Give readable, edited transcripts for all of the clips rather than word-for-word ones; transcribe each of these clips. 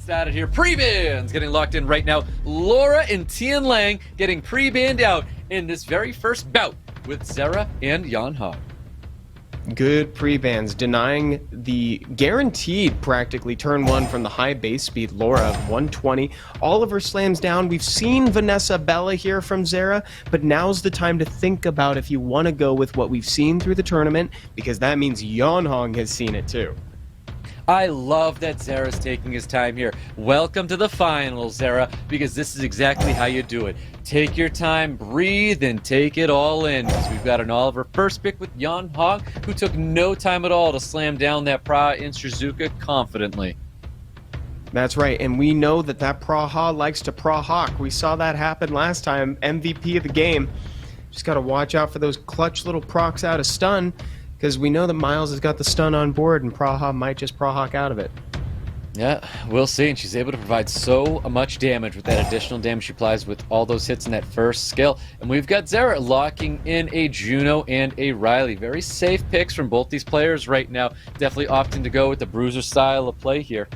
started here. Pre-bans getting locked in right now. Laura and Tian Lang getting pre-banned out in this very first bout with ZERA and YEONHONG. Good pre-bans, denying the guaranteed practically turn one from the high base speed Laura of 120. Oliver slams down. We've seen Vanessa Bella here from ZERA, but now's the time to think about if you want to go with what we've seen through the tournament, because that means YEONHONG has seen it too. I love that ZERA's taking his time here. Welcome to the finals, ZERA, because this is exactly how you do it. Take your time, breathe, and take it all in. Because we've got an Oliver first pick with YEONHONG, who took no time at all to slam down that Praha in Shizuka confidently. That's right, and we know that Praha likes to Prahawk. We saw that happen last time, MVP of the game. Just got to watch out for those clutch little procs out of stun, because we know that Miles has got the stun on board, and Praha might just Prahawk out of it. Yeah, we'll see. And she's able to provide so much damage with that additional damage she applies with all those hits in that first skill. And we've got ZERA locking in a Juno and a Riley. Very safe picks from both these players right now. Definitely opting to go with the bruiser style of play here.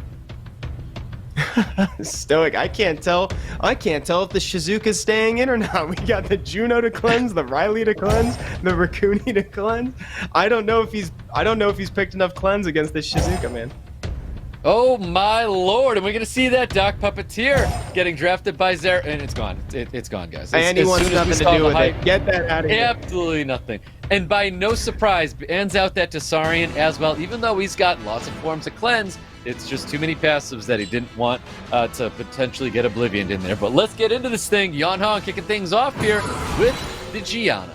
Stoic. I can't tell if the Shizuka's staying in or not. We got the Juno to cleanse, the Riley to cleanse, the Raccoony to cleanse. I don't know if he's picked enough cleanse against this Shizuka, man. Oh my lord, and we're gonna see that Doc Puppeteer getting drafted by ZERA, and it's gone. It's gone, guys. And he wants nothing to do with it. Get that out of here. Absolutely nothing. And by no surprise, ends out that Tessarian as well. Even though he's got lots of forms of cleanse, it's just too many passives that he didn't want to potentially get Oblivion in there. But let's get into this thing. YEONHONG kicking things off here with the Gianna.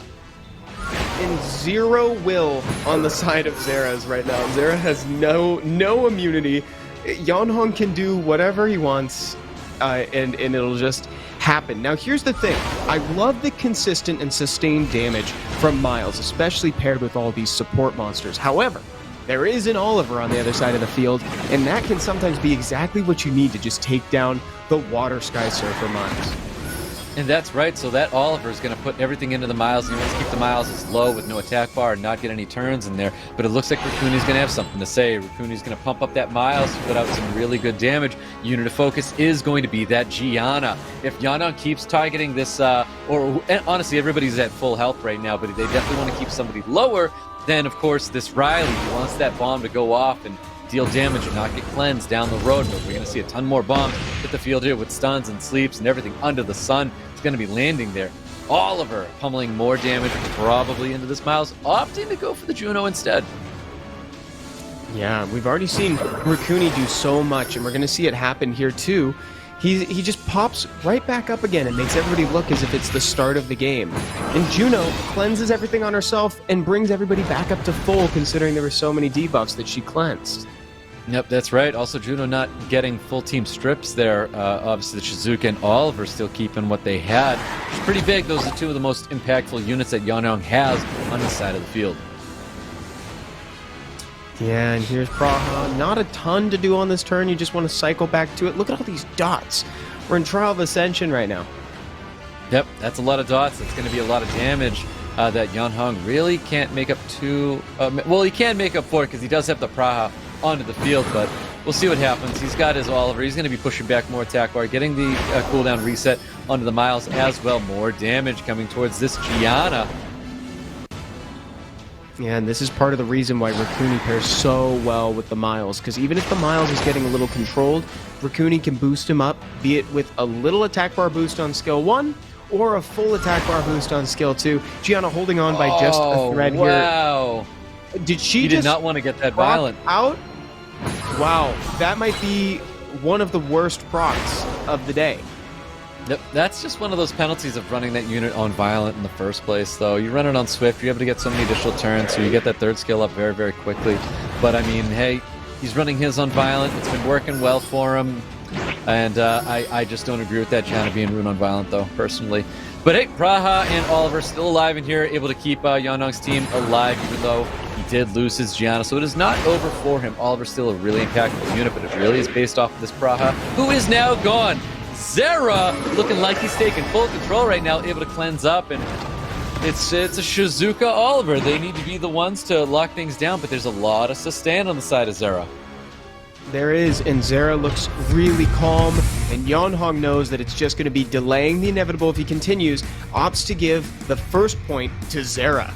And zero will on the side of ZERA's right now. ZERA has no immunity. YEONHONG can do whatever he wants, and it'll just happen. Now here's the thing. I love the consistent and sustained damage from Miles, especially paired with all these support monsters. However, there is an Oliver on the other side of the field, and that can sometimes be exactly what you need to just take down the Water Sky Surfer Miles. And that's right, so that Oliver is going to put everything into the Miles. He wants to keep the Miles as low with no attack bar and not get any turns in there. But it looks like Raccoony's going to have something to say. Raccoony's going to pump up that Miles to put out some really good damage. Unit of focus is going to be that Gianna. If YEONHONG keeps targeting this, honestly, everybody's at full health right now, but they definitely want to keep somebody lower, then of course this Riley, he wants that bomb to go off and deal damage and not get cleansed down the road. But we're going to see a ton more bombs hit the field here with stuns and sleeps and everything under the sun. It's going to be landing there. Oliver pummeling more damage probably into this Miles, opting to go for the Juno instead. Yeah, we've already seen Raccoony do so much, and we're going to see it happen here too. He just pops right back up again and makes everybody look as if it's the start of the game. And Juno cleanses everything on herself and brings everybody back up to full, considering there were so many debuffs that she cleansed. Yep, that's right. Also, Juno not getting full team strips there. Obviously, the Shizuka and Oliver still keeping what they had. Which is pretty big. Those are two of the most impactful units that YEONHONG has on this side of the field. Yeah, and here's Praha. Not a ton to do on this turn. You just want to cycle back to it. Look at all these dots. We're in Trial of Ascension right now. Yep, that's a lot of dots. That's going to be a lot of damage that YEONHONG really can't make up to. Well, he can make up for it because he does have the Praha onto the field, but we'll see what happens. He's got his Oliver. He's going to be pushing back more attack bar, getting the cooldown reset onto the Miles as well. More damage coming towards this Gianna. Yeah, and this is part of the reason why Raccoony pairs so well with the Miles, because even if the Miles is getting a little controlled, Raccoony can boost him up, be it with a little attack bar boost on skill 1 or a full attack bar boost on skill 2. Gianna holding on by just a thread here. Wow. Did she He just did not want to get that violent out? Wow, that might be one of the worst procs of the day. Yep, that's just one of those penalties of running that unit on Violent in the first place, though. You run it on Swift, you're able to get so many additional turns, so you get that third skill up very, very quickly. But, I mean, hey, he's running his on Violent. It's been working well for him. And I just don't agree with that Gianna being rune on Violent, though, personally. But, hey, Praha and Oliver still alive in here, able to keep YEONHONG's team alive, even though he did lose his Gianna. So it is not over for him. Oliver's still a really impactful unit, but it really is based off of this Praha, who is now gone. ZERA looking like he's taking full control right now, able to cleanse up, and it's a Shizuka Oliver. They need to be the ones to lock things down, but there's a lot of sustain on the side of ZERA. There is, and ZERA looks really calm, and YEONHONG knows that it's just going to be delaying the inevitable if he continues, opts to give the first point to ZERA.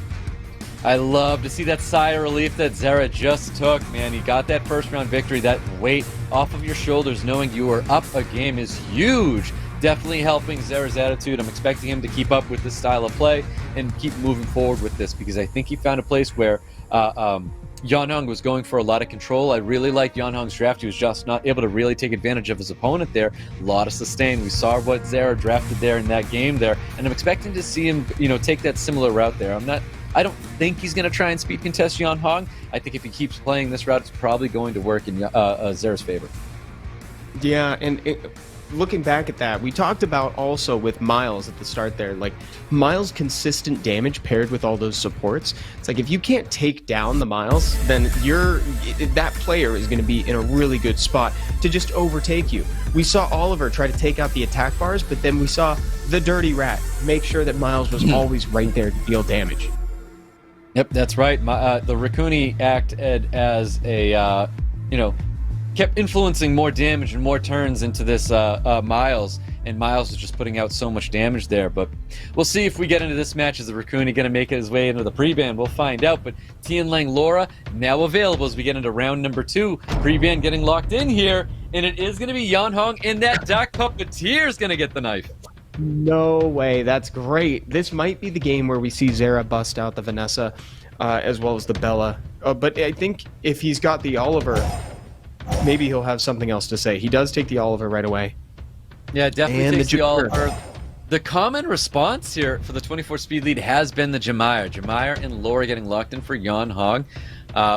I love to see that sigh of relief that ZERA just took, man. He got that first round victory. That weight off of your shoulders knowing you are up a game is huge. Definitely helping ZERA's attitude. I'm expecting him to keep up with this style of play and keep moving forward with this, because I think he found a place where YEONHONG was going for a lot of control. I really like YEONHONG's draft. He was just not able to really take advantage of his opponent there. A lot of sustain. We saw what ZERA drafted there in that game there, and I'm expecting to see him, take that similar route there. I don't think he's going to try and speed contest YEONHONG. I think if he keeps playing this route, it's probably going to work in ZERA's favor. Yeah, and looking back at that, we talked about also with Miles at the start there, like Miles' consistent damage paired with all those supports. It's like if you can't take down the Miles, then that player is going to be in a really good spot to just overtake you. We saw Oliver try to take out the attack bars, but then we saw the Dirty Rat make sure that Miles was always right there to deal damage. Yep, that's right. The Raccoon acted as a, kept influencing more damage and more turns into this Miles, and Miles is just putting out so much damage there. But we'll see if we get into this match. Is the Raccoon going to make his way into the pre-ban? We'll find out. But Tianlang Laura now available as we get into round number 2. Pre-ban getting locked in here, and it is going to be YEONHONG, and that Duck Puppeteer is going to get the knife. No way. That's great. This might be the game where we see ZERA bust out the Vanessa as well as the Bella. But I think if he's got the Oliver, maybe he'll have something else to say. He does take the Oliver right away. Yeah, definitely takes the Oliver. The common response here for the 24 speed lead has been the Jemire. Jemire and Laura getting locked in for YEONHONG.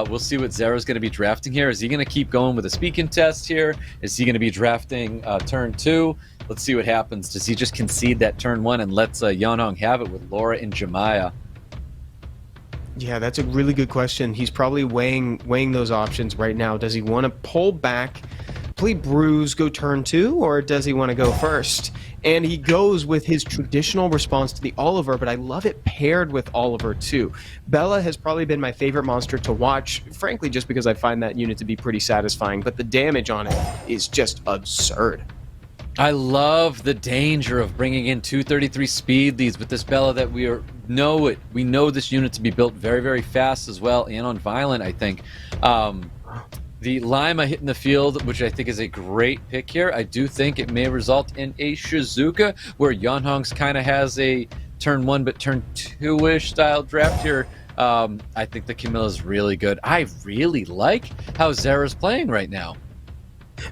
We'll see what ZERA's going to be drafting here. Is he going to keep going with a speed contest here? Is he going to be drafting turn 2? Let's see what happens. Does he just concede that turn 1 and lets YEONHONG have it with Laura and Jemire? Yeah, that's a really good question. He's probably weighing those options right now. Does he want to pull back, play Bruise, go turn 2, or does he want to go first? And he goes with his traditional response to the Oliver, but I love it paired with Oliver too. Bella has probably been my favorite monster to watch, frankly, just because I find that unit to be pretty satisfying, but the damage on it is just absurd. I love the danger of bringing in 233 speed leads with this Bella that we know this unit to be built very, very fast as well, and on violent, I think. The Lima hitting the field, which I think is a great pick here. I do think it may result in a Shizuka, where YEONHONG's kind of has a turn 1 but turn 2-ish style draft here. I think the Camilla's really good. I really like how ZERA's playing right now.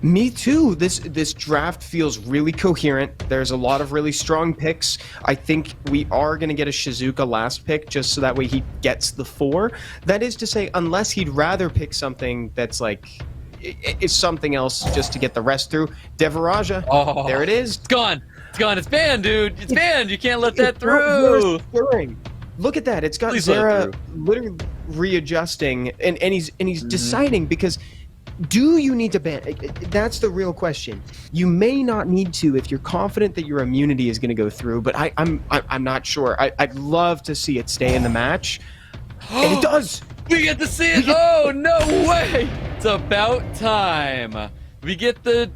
Me too. This draft feels really coherent. There's a lot of really strong picks. I think we are going to get a Shizuka last pick just so that way he gets the 4. That is to say, unless he'd rather pick something that's like is something else just to get the rest through. Devaraja. Oh, there it is. It's gone. It's gone. It's banned, dude. It's banned. You can't let that through. Look at that. It's got ZERA literally readjusting, and he's deciding, because do you need to ban? That's the real question. You may not need to if you're confident that your immunity is going to go through, but I'm not sure. I'd love to see it stay in the match, and it does. We get to see it. Oh, no way! It's about time. We get the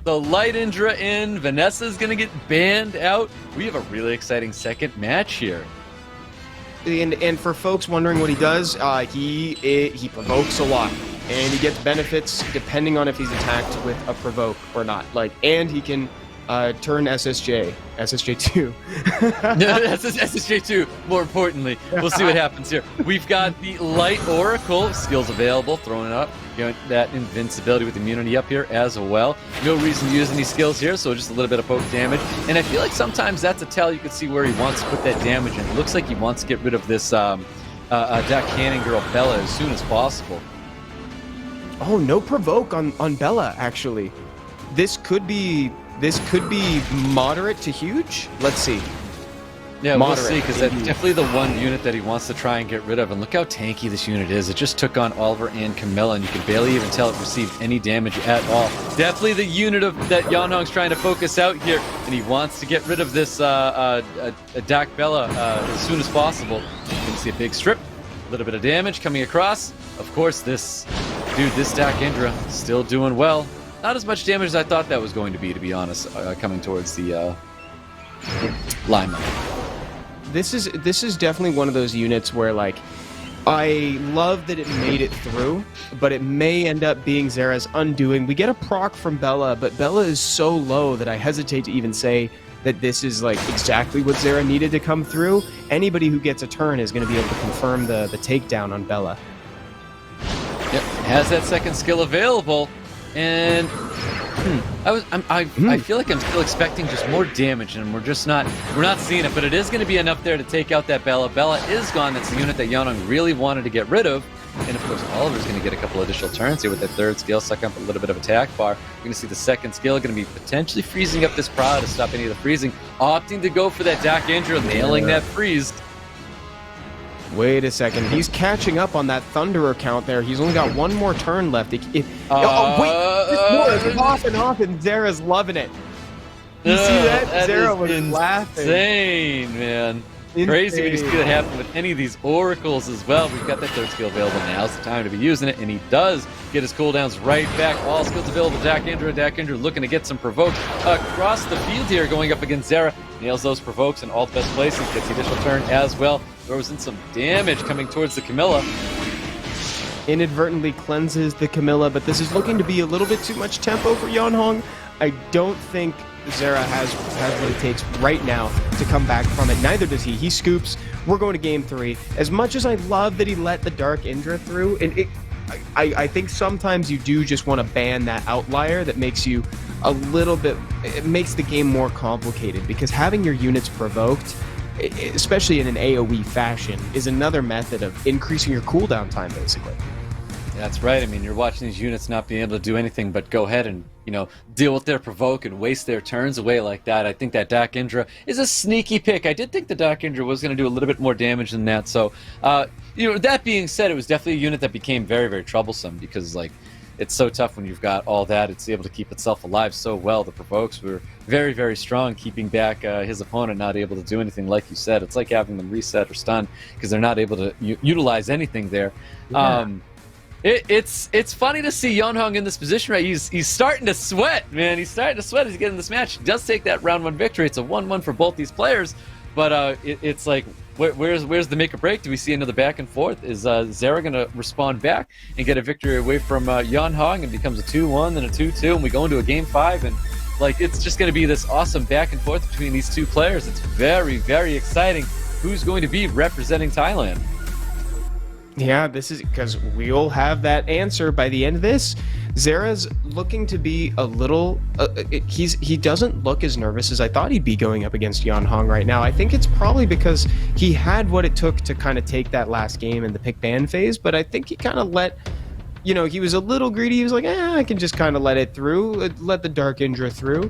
Light Indra in. Vanessa's gonna get banned out. We have a really exciting second match here. And for folks wondering what he does, he provokes a lot, and he gets benefits depending on if he's attacked with a provoke or not. And he can turn SSJ2. That's SSJ2, more importantly. We'll see what happens here. We've got the Light Oracle skills available, throwing it up. That invincibility with immunity up here as well. No reason to use any skills here, so just a little bit of poke damage. And I feel like sometimes that's a tell you can see where he wants to put that damage in. It looks like he wants to get rid of this Dark Cannon Girl Bella as soon as possible. Oh, no provoke on Bella, actually. This could be moderate to huge. Let's see. Yeah, moderate, we'll see, because that's definitely the one unit that he wants to try and get rid of. And look how tanky this unit is. It just took on Oliver and Camilla, and you can barely even tell it received any damage at all. Definitely the unit that YEONHONG's trying to focus out here, and he wants to get rid of this Dak Bella as soon as possible. You can see a big strip, a little bit of damage coming across. Of course, this dude, this Dak Indra still doing well. Not as much damage as I thought that was going to be honest, coming towards the lineman. This is definitely one of those units where, like, I love that it made it through, but it may end up being ZERA's undoing. We get a proc from Bella, but Bella is so low that I hesitate to even say that this is like exactly what ZERA needed to come through. Anybody who gets a turn is going to be able to confirm the takedown on Bella. Yep, has that second skill available, and I feel like I'm still expecting just more damage, and we're not seeing it, but it is going to be enough there to take out that Bella. Bella is gone. That's the unit that YEONHONG really wanted to get rid of. And of course, Oliver's going to get a couple additional turns here with that third skill, sucking up a little bit of attack bar. You're going to see the second skill going to be potentially freezing up this Prada to stop any of the freezing, opting to go for that Dak Indra, nailing that freeze. Wait a second, he's catching up on that Thunderer count there. He's only got one more turn left. Wait, this war is popping off and ZERA's loving it. You see that? ZERA was laughing. Insane, man. Crazy when you see that happen with any of these oracles as well. We've got that third skill available. Now's the time to be using it, and he does get his cooldowns right back. All skills available. Dak Indra looking to get some provokes across the field here, going up against ZERA. Nails those provokes in all the best places. Gets the additional turn as well. Throws in some damage coming towards the Camilla. Inadvertently cleanses the Camilla, but this is looking to be a little bit too much tempo for YEONHONG. I don't think ZERA has what it takes right now to come back from it. Neither does he. He scoops. We're going to game 3. As much as I love that he let the Dark Indra through, and I think sometimes you do just want to ban that outlier that makes you a little bit, it makes the game more complicated, because having your units provoked, especially in an AoE fashion, is another method of increasing your cooldown time, basically. That's right. I mean, you're watching these units not being able to do anything but go ahead and, deal with their provoke and waste their turns away like that. I think that Dak Indra is a sneaky pick. I did think the Dak Indra was going to do a little bit more damage than that. So, that being said, it was definitely a unit that became very, very troublesome, because, like, it's so tough when you've got all that. It's able to keep itself alive so well. The provokes were very, very strong, keeping back his opponent, not able to do anything. Like you said, it's like having them reset or stun, because they're not able to utilize anything there. Yeah. It's funny to see YEONHONG in this position, right? He's starting to sweat, man. He's starting to sweat as he gets in this match. He does take that round 1 victory. It's a 1-1 for both these players, but it's like, where's the make or break? Do we see another back and forth? Is ZERA going to respond back and get a victory away from YEONHONG, and becomes a 2-1, then a 2-2, and we go into a game 5, and like, it's just going to be this awesome back and forth between these two players. It's very, very exciting. Who's going to be representing Thailand? Yeah, this is because we'll have that answer by the end of this. ZERA's looking to be a little... he doesn't look as nervous as I thought he'd be going up against YEONHONG right now. I think it's probably because he had what it took to kind of take that last game in the pick ban phase, but I think he kind of let... he was a little greedy. He was like, I can just kind of let it through, let the Dark Indra through.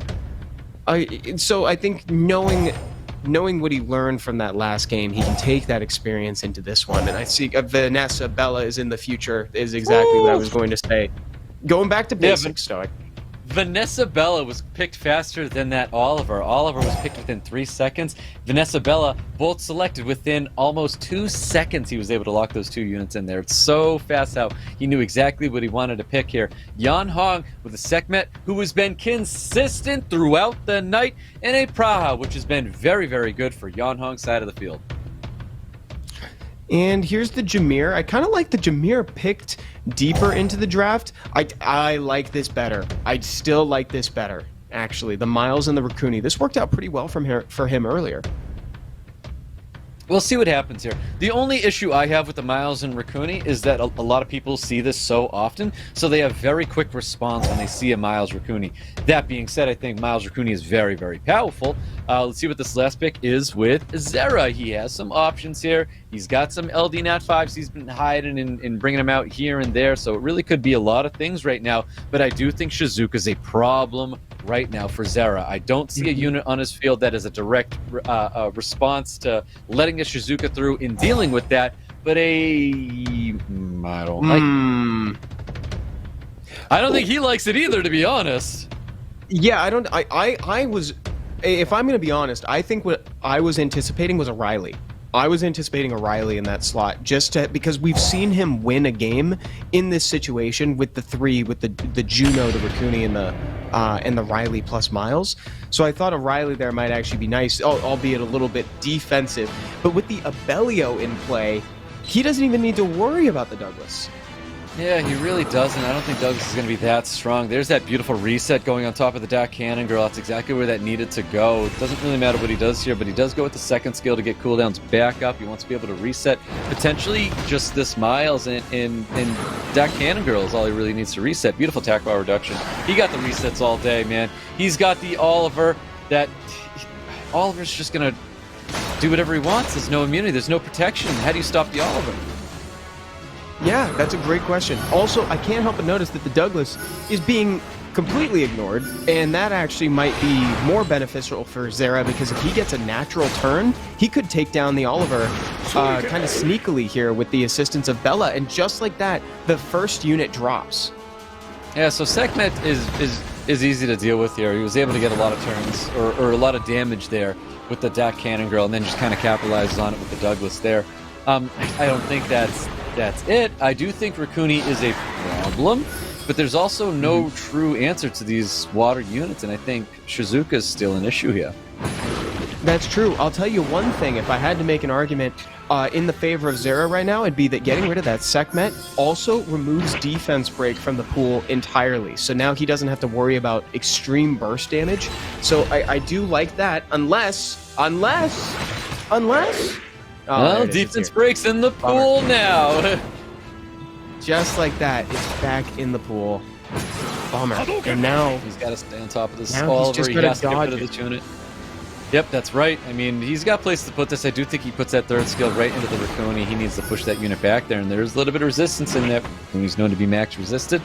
So I think knowing what he learned from that last game, he can take that experience into this one. And I see Vanessa Bella is in the future, is exactly what I was going to say. Going back to basics, Stoic. Vanessa Bella was picked faster than that Oliver. Oliver was picked within 3 seconds. Vanessa Bella, both selected within almost 2 seconds. He was able to lock those 2 units in there. It's so fast how he knew exactly what he wanted to pick here. YEONHONG with a Sekhmet who has been consistent throughout the night, and a Praha, which has been very, very good for YEONHONG's side of the field. And here's the Jameer. I kind of like the Jameer picked deeper into the draft. I like this better. I still like this better, actually. The Miles and the Raccoon. This worked out pretty well for him earlier. We'll see what happens here. The only issue I have with the Miles and Raccoon is that a lot of people see this so often, so they have very quick response when they see a Miles Raccoon. That being said, I think Miles Raccoon is very, very powerful. Let's see what this last pick is with ZERA. He has some options here. He's got some LD Nat 5s he's been hiding and bringing them out here and there, so it really could be a lot of things right now, but I do think Shizuka is a problem right now for ZERA. I don't see a unit on his field that is a direct response to letting a Shizuka through in dealing with that, but I don't think he likes it either, to be honest. Yeah, I was, if I'm going to be honest, I think what I was anticipating was a Riley. I was anticipating a Riley in that slot because we've seen him win a game in this situation with the Juno, the Raccoon, and the Riley plus Miles. So I thought a Riley there might actually be nice, albeit a little bit defensive. But with the Abellio in play, he doesn't even need to worry about the Douglas. Yeah, he really doesn't. I don't think Douglas is going to be that strong. There's that beautiful reset going on top of the Dark Cannon Girl. That's exactly where that needed to go. It doesn't really matter what he does here, but he does go with the second skill to get cooldowns back up. He wants to be able to reset. Potentially just this Miles and Dark Cannon Girl is all he really needs to reset. Beautiful attack bar reduction. He got the resets all day, man. He's got the Oliver that... Oliver's just going to do whatever he wants. There's no immunity. There's no protection. How do you stop the Oliver? Yeah, that's a great question. Also, I can't help but notice that the Douglas is being completely ignored, and that actually might be more beneficial for ZERA, because if he gets a natural turn, he could take down the Oliver kind of sneakily here with the assistance of Bella, and just like that, the first unit drops. Yeah, so Sekhmet is easy to deal with here. He was able to get a lot of turns, or a lot of damage there with the Dark Cannon Girl, and then just kind of capitalizes on it with the Douglas there. I don't think that's it. I do think Raccoony is a problem, but there's also no true answer to these water units, and I think Shizuka is still an issue here. That's true. I'll tell you one thing. If I had to make an argument in the favor of ZERA right now, it'd be that getting rid of that Sekhmet also removes defense break from the pool entirely. So now he doesn't have to worry about extreme burst damage. So I do like that, unless... Well, defense breaks in the pool now. Just like that, it's back in the pool. Bummer. And now he's got to stay on top of this Oliver. He has to get rid of this unit. Yep, that's right. I mean, he's got a place to put this. I do think he puts that third skill right into the Raccoony. He needs to push that unit back there, and there's a little bit of resistance in there. He's known to be max resisted.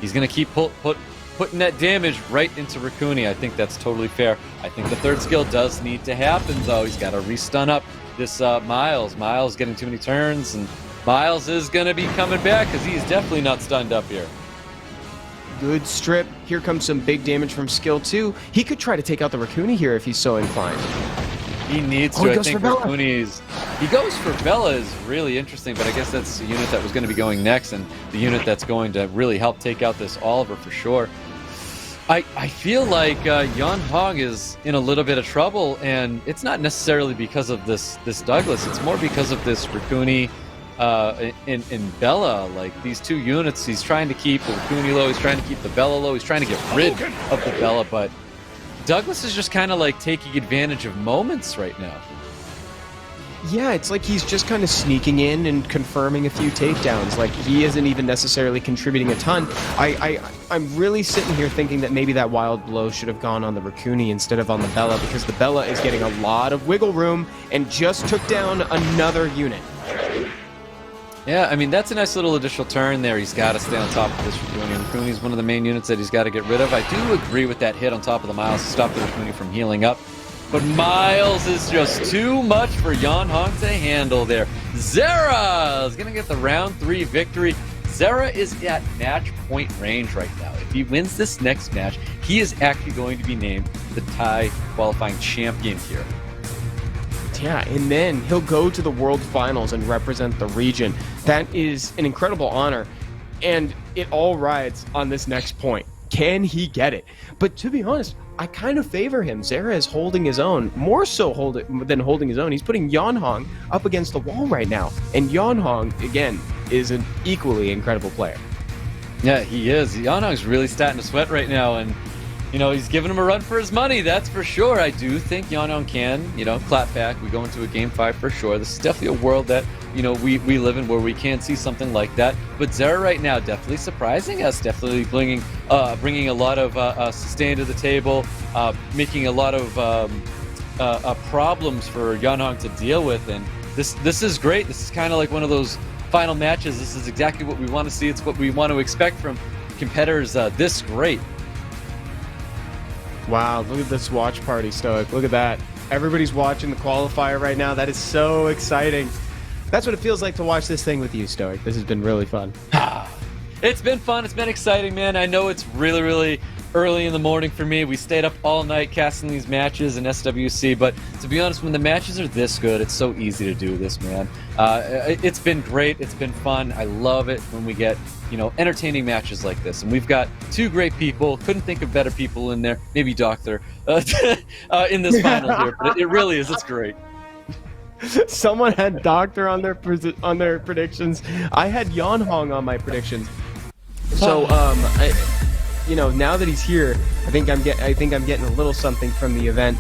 He's going to keep putting that damage right into Raccoony. I think that's totally fair. I think the third skill does need to happen, though. He's got to restun up this Miles. Miles getting too many turns, and Miles is going to be coming back because he's definitely not stunned up here. Good strip. Here comes some big damage from skill 2. He could try to take out the Raccoony here if he's so inclined. He needs to. I think Raccoony's... He goes for Bella is really interesting, but I guess that's the unit that was going to be going next, and the unit that's going to really help take out this Oliver for sure. I feel like YEONHONG is in a little bit of trouble, and it's not necessarily because of this Douglas. It's more because of this Raccoony in Bella. Like, these two units, he's trying to keep the Raccoony low, he's trying to keep the Bella low, he's trying to get rid of the Bella, but Douglas is just kind of like taking advantage of moments right now. Yeah, it's like he's just kind of sneaking in and confirming a few takedowns. Like, he isn't even necessarily contributing a ton. I'm really sitting here thinking that maybe that wild blow should have gone on the Raccoony instead of on the Bella, because the Bella is getting a lot of wiggle room and just took down another unit. Yeah, I mean, that's a nice little additional turn there. He's got to stay on top of this Raccoony. Raccoony's one of the main units that he's got to get rid of. I do agree with that hit on top of the Miles to stop the Raccoony from healing up. But Miles is just too much for YEONHONG to handle there. ZERA is going to get the round 3 victory. ZERA is at match point range right now. If he wins this next match, he is actually going to be named the Thai qualifying champion here. Yeah, and then he'll go to the World Finals and represent the region. That is an incredible honor, and it all rides on this next point. Can he get it? But to be honest, I kind of favor him. ZERA is holding his own, more so than holding his own. He's putting YEONHONG up against the wall right now, and YEONHONG, again, is an equally incredible player. Yeah, he is. YEONHONG's really starting to sweat right now, and you know, he's giving him a run for his money, that's for sure. I do think YEONHONG can, you know, clap back. We go into a Game 5 for sure. This is definitely a world that, you know, we live in where we can see something like that. But ZERA right now definitely surprising us, definitely bringing a lot of sustain to the table, making a lot of problems for YEONHONG to deal with. And this is great. This is kind of like one of those final matches. This is exactly what we want to see. It's what we want to expect from competitors this great. Wow, look at this watch party, Stoic. Look at that. Everybody's watching the qualifier right now. That is so exciting. That's what it feels like to watch this thing with you, Stoic. This has been really fun. It's been fun. It's been exciting, man. I know it's really, really early in the morning for me. We stayed up all night casting these matches in SWC, but to be honest, when the matches are this good, it's so easy to do this, man. It's been great. It's been fun. I love it when we get, you know, entertaining matches like this. And we've got two great people. Couldn't think of better people in there. Maybe Doctor in this final here, but it really is. It's great. Someone had Doctor on their predictions. I had YEONHONG on my predictions. So, you know, now that he's here, I think I'm getting a little something from the event.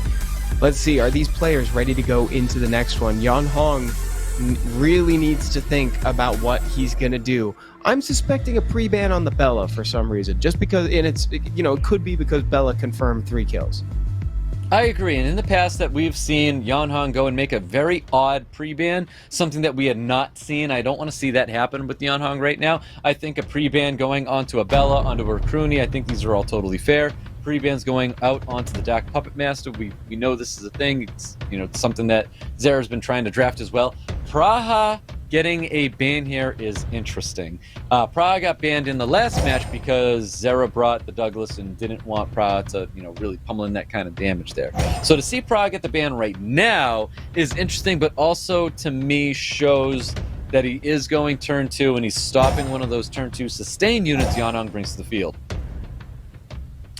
Let's see, are these players ready to go into the next one? YEONHONG really needs to think about what he's gonna do. I'm suspecting a pre-ban on the Bella for some reason, just because, and it's, you know, it could be because Bella confirmed 3 kills. I agree, and in the past that we've seen YEONHONG go and make a very odd pre-ban, something that we had not seen. I don't want to see that happen with YEONHONG right now. I think a pre-ban going onto a Bella, onto a Rooney, I think these are all totally fair. Pre-bans going out onto the Dak Puppet Master, we know this is a thing. It's, you know, it's something that ZERA's been trying to draft as well. Praha getting a ban here is interesting. Praha got banned in the last match because ZERA brought the Douglas and didn't want Praha to, you know, really pummel in that kind of damage there. So to see Praha get the ban right now is interesting, but also to me shows that he is going turn 2 and he's stopping one of those turn 2 sustain units YEONHONG brings to the field.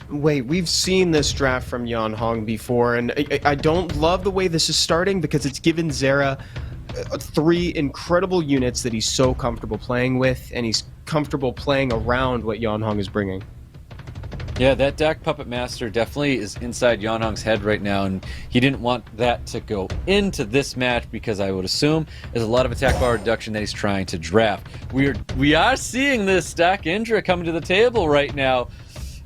Wait, we've seen this draft from YEONHONG before, and I don't love the way this is starting because it's given ZERA 3 incredible units that he's so comfortable playing with, and he's comfortable playing around what YEONHONG is bringing. Yeah, that Dak Puppet Master definitely is inside YEONHONG's head right now, and he didn't want that to go into this match because I would assume there's a lot of attack bar reduction that he's trying to draft. We are seeing this Dak Indra coming to the table right now.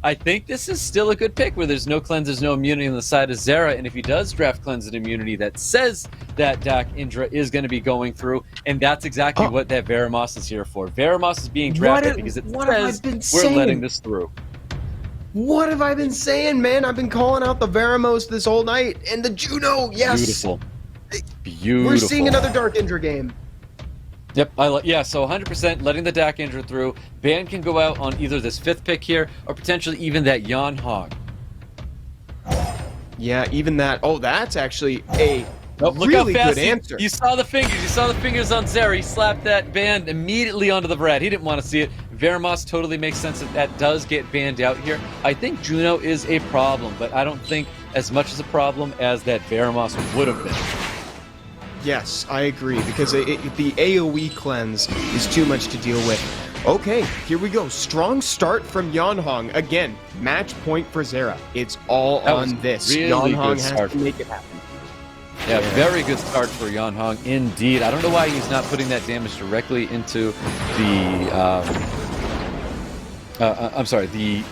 I think this is still a good pick where there's no cleanse, there's no immunity on the side of ZERA, and if he does draft cleanse and immunity, that says that Dak Indra is going to be going through, and that's exactly what that Veramos is here for. Veramos is being drafted because it says we're letting this through. What have I been saying, man? I've been calling out the Veramos this whole night, and the Juno, yes! Beautiful. Beautiful. We're seeing another Dark Indra game. Yep, yeah, so 100% letting the Dak Indra through. Ban can go out on either this 5th pick here, or potentially even that YEONHONG. Yeah, even that. Oh, that's actually a look really how fast good answer. You saw the fingers. You saw the fingers on ZERA. He slapped that ban immediately onto the Vrad. He didn't want to see it. Veramos totally makes sense that does get banned out here. I think Juno is a problem, but I don't think as much as a problem as that Veramos would have been. Yes, I agree, because the AoE cleanse is too much to deal with. Okay, here we go. Strong start from YEONHONG. Again, match point for ZERA. It's all on this. Really YEONHONG has to make it happen. Yeah, very good start for YEONHONG indeed. I don't know why he's not putting that damage directly into the I'm sorry, the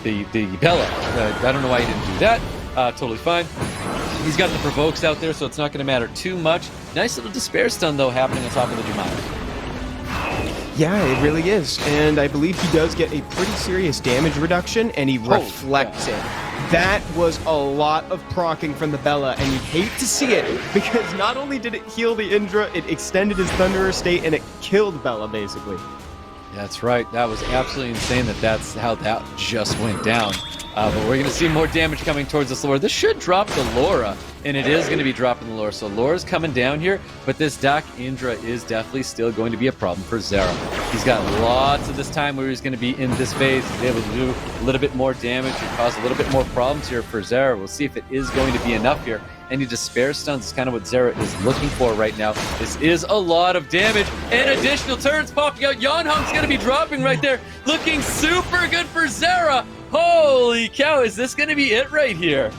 Bella. I don't know why he didn't do that. Totally fine. He's got the provokes out there, so it's not going to matter too much. Nice little despair stun, though, happening on top of the Jemima. Yeah, it really is. And I believe he does get a pretty serious damage reduction, and he reflects it. That was a lot of proccing from the Bella, and you hate to see it, because not only did it heal the Indra, it extended his Thunderer state, and it killed Bella, basically. That's right. That was absolutely insane that's how that just went down. But we're going to see more damage coming towards this Laura. This should drop the Laura, and it is going to be dropping the Laura. So Laura's coming down here, but this Dak Indra is definitely still going to be a problem for ZERA. He's got lots of this time where he's going to be in this phase. He's able to do a little bit more damage and cause a little bit more problems here for ZERA. We'll see if it is going to be enough here. Any despair stuns is kind of what ZERA is looking for right now. This is a lot of damage, and additional turns popping out. YEONHONG's going to be dropping right there. Looking super good for ZERA. Holy cow, is this going to be it right here?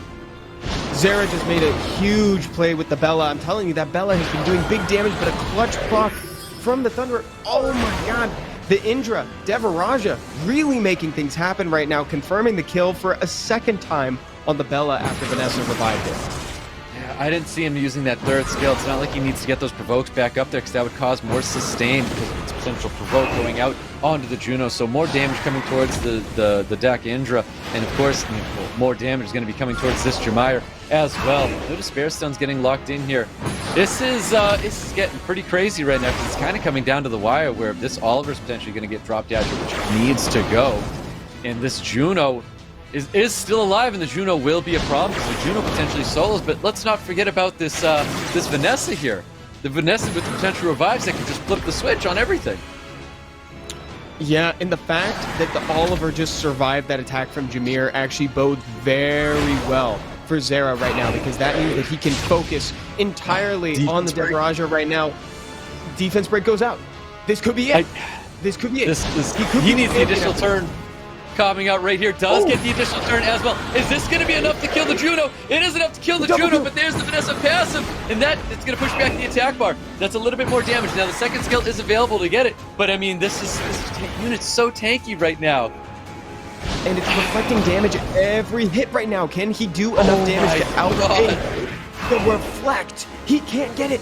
ZERA just made a huge play with the Bella. I'm telling you, that Bella has been doing big damage, but a clutch proc from the Thunderer. Oh my god. The Indra, Devaraja, really making things happen right now, confirming the kill for a second time on the Bella after Vanessa revived it. I didn't see him using that 3rd skill. It's not like he needs to get those provokes back up there because that would cause more sustain because of its potential provoke going out onto the Juno. So more damage coming towards the Dak Indra. And of course, more damage is going to be coming towards this Jemima as well. No despair stuns getting locked in here. This is getting pretty crazy right now because it's kind of coming down to the wire where this Oliver's potentially going to get dropped out here, which needs to go. And this Juno, is still alive, and the Juno will be a problem because the Juno potentially solos. But let's not forget about this this Vanessa here. The Vanessa with the potential revives that can just flip the switch on everything. Yeah, and the fact that the Oliver just survived that attack from Jameer actually bodes very well for ZERA right now, because that means that he can focus entirely on the Devaraja right now. Defense break goes out. This could be it. This could be it. He needs the additional turn coming out right here. Does get the additional turn as well. Is this going to be enough to kill the Juno? It is enough to kill the Juno, but there's the Vanessa passive, and it's going to push back the attack bar. That's a little bit more damage. Now the second skill is available to get it, but I mean, this unit's so tanky right now. And it's reflecting damage at every hit right now. Can he do enough damage to outweigh the reflect? He can't get it.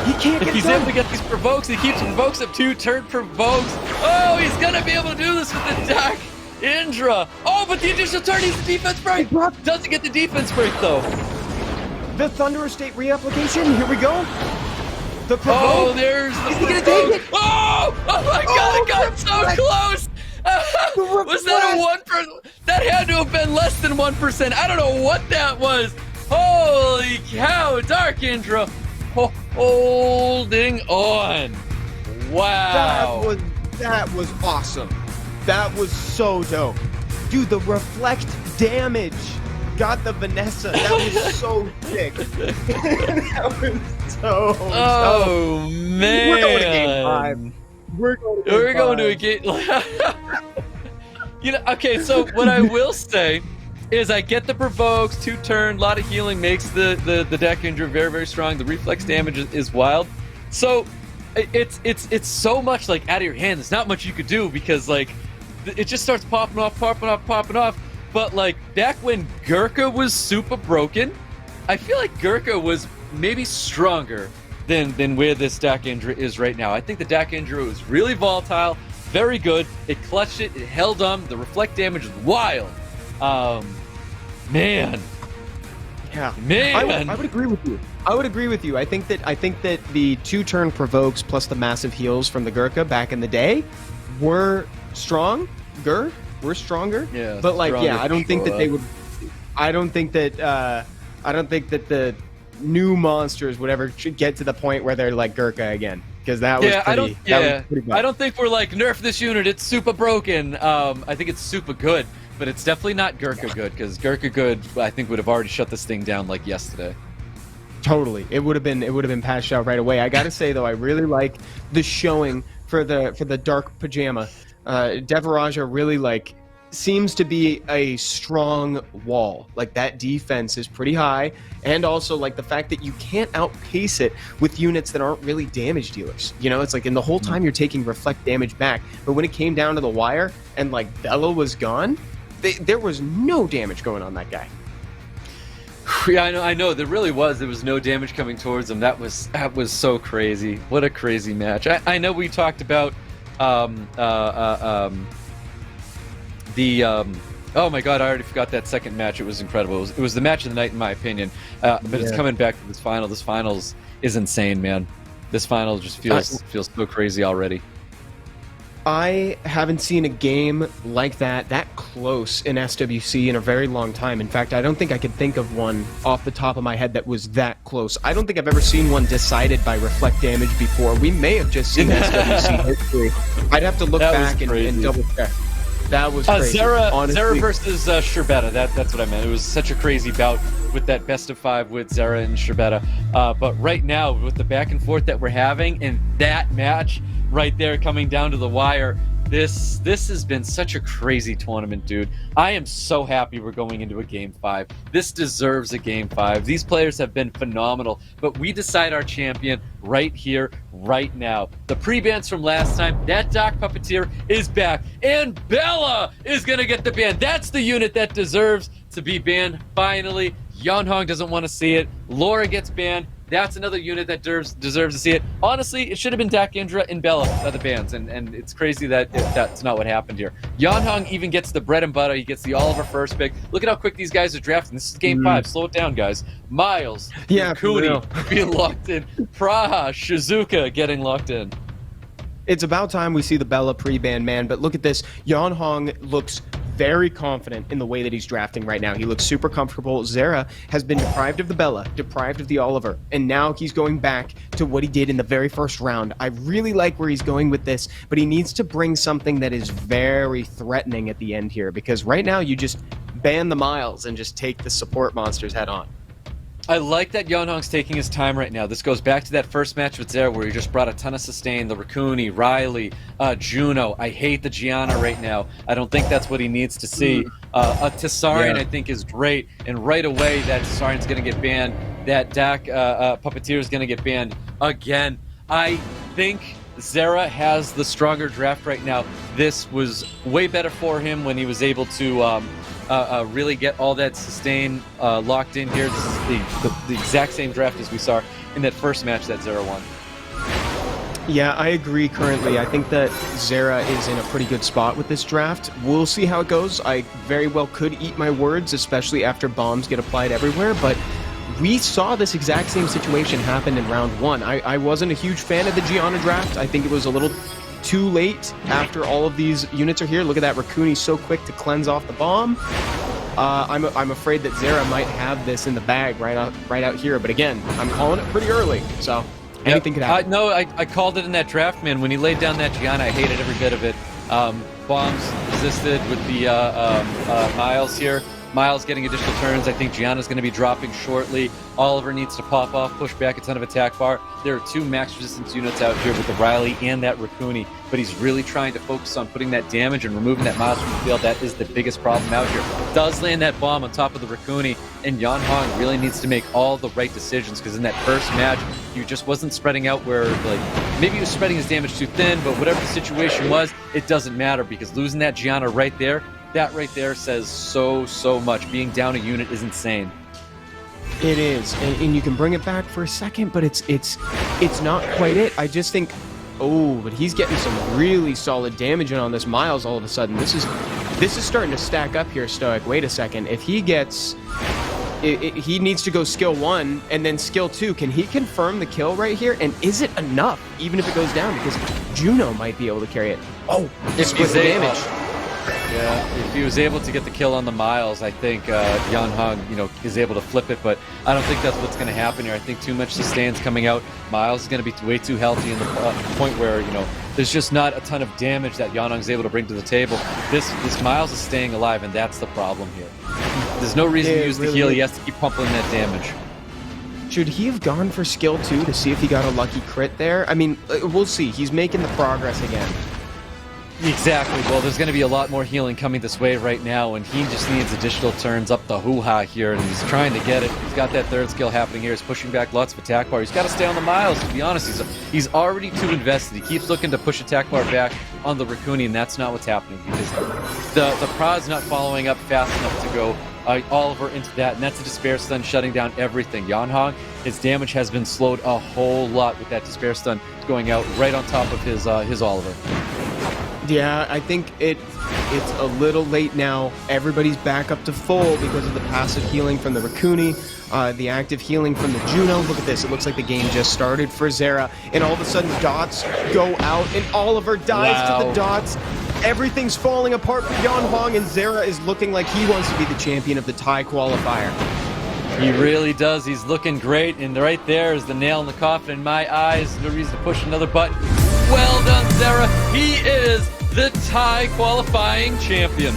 He can't get it. If he's able to get these provokes, he keeps provokes up 2 turn provokes. Oh, he's going to be able to do this with the Dak Indra. Oh, but the additional turn needs the defense break. Doesn't get the defense break, though. The Thunderer State reapplication. Here we go. The provoke. Oh, there's the provoke. Oh my God, it got so close. Was that a 1%? That had to have been less than 1%. I don't know what that was. Holy cow, Dark Indra holding on. Wow. That was awesome. That was so dope. Dude, the reflect damage got the Vanessa. That was so sick. That was so Oh, man. We're going to game 5. We're going to a game. You know, okay, so what I will say is I get the provokes, 2 turn, a lot of healing makes the deck injury very, very strong. The reflex damage is wild. So it's so much like out of your hand. There's not much you could do because like it just starts popping off. But like back when Gurkha was super broken, I feel like Gurkha was maybe stronger than where this Dak Indra is right now. I think the Dak Indra was really volatile, very good. It clutched it, it held on. The reflect damage is wild. Man. Yeah. Man. I would agree with you. I think that the 2 turn provokes plus the massive heals from the Gurkha back in the day were strong. Were stronger. Yeah. But like, yeah, I don't think that they would. I don't think that the new monsters would ever get to the point where they're like Gurkha again, because that was pretty bad. I don't think we're like nerf this unit. It's super broken. I think it's super good, but it's definitely not Gurkha good, because Gurkha good I think would have already shut this thing down like yesterday. Totally, it would have been patched out right away. I gotta say though, I really like the showing for the dark pajama. Devaraja really like seems to be a strong wall. Like that defense is pretty high, and also like the fact that you can't outpace it with units that aren't really damage dealers. You know, it's like in the whole time you're taking reflect damage back, but when it came down to the wire and like Bella was gone, there was no damage going on that guy. Yeah, I know. There really was. There was no damage coming towards him. That was so crazy. What a crazy match. I know we talked about oh my God, I already forgot that second match. It was incredible. It was the match of the night in my opinion. But it's coming back to this final. This finals is insane, man. This final just feels so crazy already. I haven't seen a game like that close in SWC in a very long time. In fact, I don't think I could think of one off the top of my head that was that close. I don't think I've ever seen one decided by reflect damage before. We may have just seen SWC history. I'd have to look back and double check. That was crazy. ZERA versus Sherbetta. That's what I meant. It was such a crazy bout with that best of 5 with ZERA and Sherbetta. But right now, with the back and forth that we're having in that match right there coming down to the wire, this has been such a crazy tournament, dude. I am so happy we're going into a Game 5. This deserves a Game 5. These players have been phenomenal, but we decide our champion right here, right now. The pre-bans from last time, that Doc Puppeteer is back, and Bella is going to get the ban. That's the unit that deserves to be banned, finally. YEONHONG doesn't want to see it. Laura gets banned. That's another unit that deserves to see it. Honestly, it should have been Dak Indra and Bella at the bans, and it's crazy that that's not what happened here. YEONHONG even gets the bread and butter. He gets the Oliver first pick. Look at how quick these guys are drafting. This is Game 5. Slow it down, guys. Miles, Kuni being locked in. Praha, Shizuka getting locked in. It's about time we see the Bella pre-ban, man, but look at this. YEONHONG looks very confident in the way that he's drafting right now. He looks super comfortable. ZERA has been deprived of the Bella, deprived of the Oliver, and now he's going back to what he did in the very first round. I really like where he's going with this, but he needs to bring something that is very threatening at the end here, because right now you just ban the Miles and just take the support monsters head on. I like that YEONHONG's taking his time right now. This goes back to that first match with ZERA where he just brought a ton of sustain. The Raccoony, Riley, Juno. I hate the Gianna right now. I don't think that's what he needs to see. Tessarian, I think, is great. And right away, that Tessarian's going to get banned. That Dak Puppeteer is going to get banned again. I think ZERA has the stronger draft right now. This was way better for him when he was able to really get all that sustain locked in here. This is the exact same draft as we saw in that first match that ZERA won. Yeah, I agree currently. I think that ZERA is in a pretty good spot with this draft. We'll see how it goes. I very well could eat my words, especially after bombs get applied everywhere, but we saw this exact same situation happen in round one. I wasn't a huge fan of the Gianna draft. I think it was a little too late after all of these units are here. Look at that, Raccoony so quick to cleanse off the bomb. I'm afraid that ZERA might have this in the bag right out here, but again, I'm calling it pretty early, so anything could happen. No, I called it in that draft, man. When he laid down that Gianna, I hated every bit of it. Bombs resisted with the Miles here. Miles getting additional turns. I think Gianna's going to be dropping shortly. Oliver needs to pop off, push back a ton of attack bar. There are two max resistance units out here with the Riley and that Raccoony, but he's really trying to focus on putting that damage and removing that Miles from the field. That is the biggest problem out here. Does land that bomb on top of the Raccoony, and YEONHONG really needs to make all the right decisions, because in that first match, he just wasn't spreading out where, like, maybe he was spreading his damage too thin, but whatever the situation was, it doesn't matter, because losing that Gianna right there, that right there says so much. Being down a unit is insane. It is, and you can bring it back for a second, but it's not quite it. I just think, but he's getting some really solid damage in on this Miles all of a sudden. This is starting to stack up here, Stoic. Wait a second. If he gets, he needs to go skill 1 and then skill 2. Can he confirm the kill right here? And is it enough, even if it goes down? Because Juno might be able to carry it. Split the damage. Yeah, if he was able to get the kill on the Miles, I think YEONHONG, is able to flip it, but I don't think that's what's going to happen here. I think too much sustain's coming out. Miles is going to be way too healthy in the point where, there's just not a ton of damage that YEONHONG's able to bring to the table. This Miles is staying alive, and that's the problem here. There's no reason to use the heal. He has to keep pumping that damage. Should he have gone for skill 2 to see if he got a lucky crit there? I mean, we'll see. He's making the progress again. Exactly. Well, there's going to be a lot more healing coming this way right now, and he just needs additional turns up the hoo-ha here, and he's trying to get it. He's got that third skill happening here. He's pushing back lots of attack bar. He's got to stay on the Miles, to be honest. He's already too invested. He keeps looking to push attack bar back on the Raccoony, and that's not what's happening, because the Prod's not following up fast enough to go Oliver into that, and that's a Despair Stun shutting down everything. YEONHONG, his damage has been slowed a whole lot with that Despair Stun going out right on top of his Oliver. Yeah, I think it's a little late now. Everybody's back up to full because of the passive healing from the Raccoony, the active healing from the Juno. Look at this. It looks like the game just started for ZERA, and all of a sudden dots go out, and Oliver dies to the dots. Everything's falling apart for YEONHONG, and ZERA is looking like he wants to be the champion of the Thai qualifier. He really does. He's looking great, and right there is the nail in the coffin in my eyes. No reason to push another button. Well done, ZERA. He is the Thai qualifying champion.